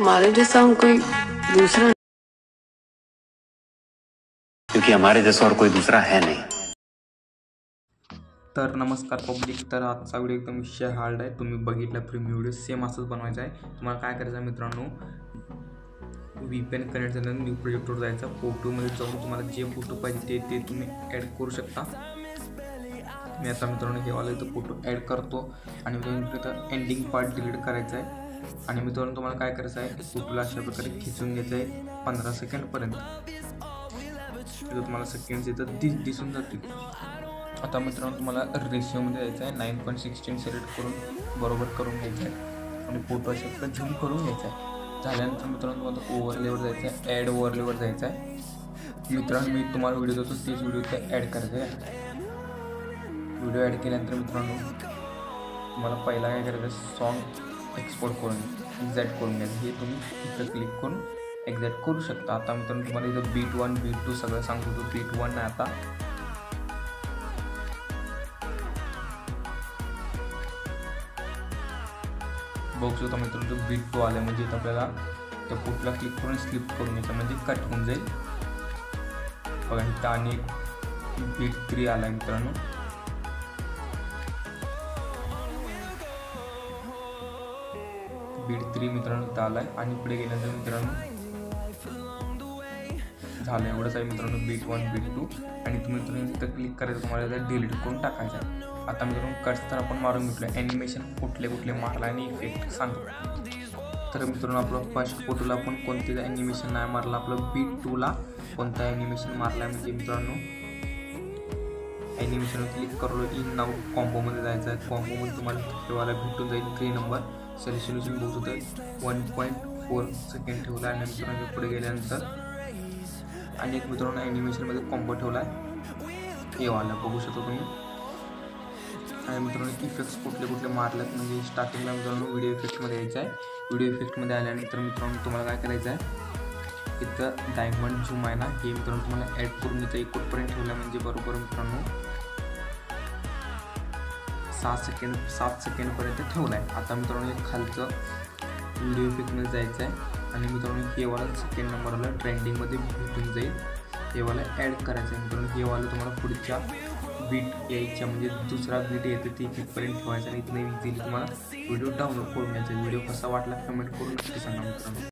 हमारे जैसा कोई दूसरा, क्योंकि हमारे जैसा और कोई दूसरा है नहीं। तर नमस्कार पब्लिक, तर आजचा व्हिडिओ एकदम विषय हार्ड आहे. तुम्ही बघितला प्रीमियम व्हिडिओ सेम असंच बनवायचा आहे. तुम्हाला काय करायचं आहे मित्रांनो, VPN कनेक्ट झाल्यानंतर न्यू प्रोजेक्टवर जायचं. फोटोमध्ये जाऊन तुम्हाला जे फोटो पाहिजे ते तुम्ही ॲड करू शकता. मी आता मित्रांनो हे वाला इथं फोटो ॲड करतो आणि मित्रांनो इथं एंडिंग पार्ट डिलीट करायचा आहे. आणि मित्रांनो तुम्हाला काय करायचं आहे, फोटोला अशा प्रकारे खिचून घ्यायचं आहे 15 सेकंडपर्यंत. तिथं तुम्हाला सेकंड्स इथं दिसून जातील. आता मित्रांनो तुम्हाला रेशिओमध्ये जायचं आहे. 9:16 सिलेक्ट करून बरोबर करून घ्यायचं आहे आणि फोटो अशा प्रकारे झूम करून घ्यायचा आहे. झाल्यानंतर मित्रांनो तुम्हाला ओव्हरलेवर जायचं आहे, ॲड ओव्हरलेवर जायचं आहे. मित्रांनो मी तुम्हाला व्हिडिओ देतो तेच व्हिडिओ इथं ॲड करायचं आहे. व्हिडिओ ॲड केल्यानंतर मित्रांनो तुम्हाला पहिला काय करायचं आहे, सॉन्ग एक्सपोर्ट करून एक्झॅक्ट करून घ्यायचं. हे तुम्ही इथं क्लिक करून एक्झॅक्ट करू शकता. आता मित्रांनो तुम्हाला इथं बीट 1 बीट 2 सगळं सांगतो. तो बीट 1 आहे. आता बघू शकता मित्रांनो बीट 2 आलं आहे. म्हणजे इथं आपल्याला त्या फोटोला क्लिक करून स्लिप करून घ्यायचं, म्हणजे कट होऊन जाईल. बघा इथं आणि बीट 3 आला आहे मित्रांनो. बीट 3 मित्रांनो इथं आला आहे. आणि पुढे गेल्यानंतर मित्रांनो झालं एवढंच आहे मित्रांनो, बीट 1 बीट 2. आणि तुम्ही मित्रांनो इथं क्लिक करायचं, तुम्हाला इथं डिलीट करून टाकायचं आहे. आता मित्रांनो कट्स तर आपण मारून घेतलं. ॲनिमेशन कुठले मारला आणि इफेक्ट सांगतो. तर मित्रांनो आपलं फर्स्ट फोटोला आपण कोणते ॲनिमेशन नाही मारलं. आपलं बीट 2ला कोणता ॲनिमेशन मारला आहे म्हणजे मित्रांनो ॲनिमेशनवर क्लिक करू. इन नाव कॉम्बोमध्ये जायचं आहे. कॉम्बोमध्ये तुम्हाला ठेवायला भेटून जाईल 3 नंबर सेलेक्शन बघू शकतो. 1.4 सेकंड ठेवला आहे. आणि मित्रांनो पुढे गेल्यानंतर आणि एक मित्रांनो ॲनिमेशनमध्ये कॉम्बो ठेवला आहे, हे वाला बघू शकतो तुम्ही. आणि मित्रांनो इफेक्ट्स कुठले मारलेत म्हणजे स्टार्टिंगला मित्रांनो व्हिडिओ इफेक्टमध्ये यायचं आहे. व्हिडिओ इफेक्टमध्ये आल्यानंतर मित्रांनो तुम्हाला काय करायचं आहे, इथं डायमंड झूम आहे ना, हे मित्रांनो तुम्हाला ॲड करून इथं एकूणपर्यंत ठेवलं म्हणजे बरोबर मित्रांनो 7 सेकंडपर्यंत ठेवलं आहे. आता मित्रांनो एक खालचं व्हिडिओ इफेक्टमध्ये जायचं आहे आणि मित्रांनो हे वाला सेकंड नंबरला ट्रेंडिंगमध्ये भेटून जाईल. हे वाला ॲड करायचं आहे मित्रांनो. हे वाला तुम्हाला पुढच्या बीट यायच्या म्हणजे दुसरा बीट येते ती तिथपर्यंत ठेवायचं आणि इथं इझिली तुम्हाला व्हिडिओ डाउनलोड करून घ्यायचा. व्हिडिओ कसा वाटला कमेंट करून नक्की सांगा मित्रांनो.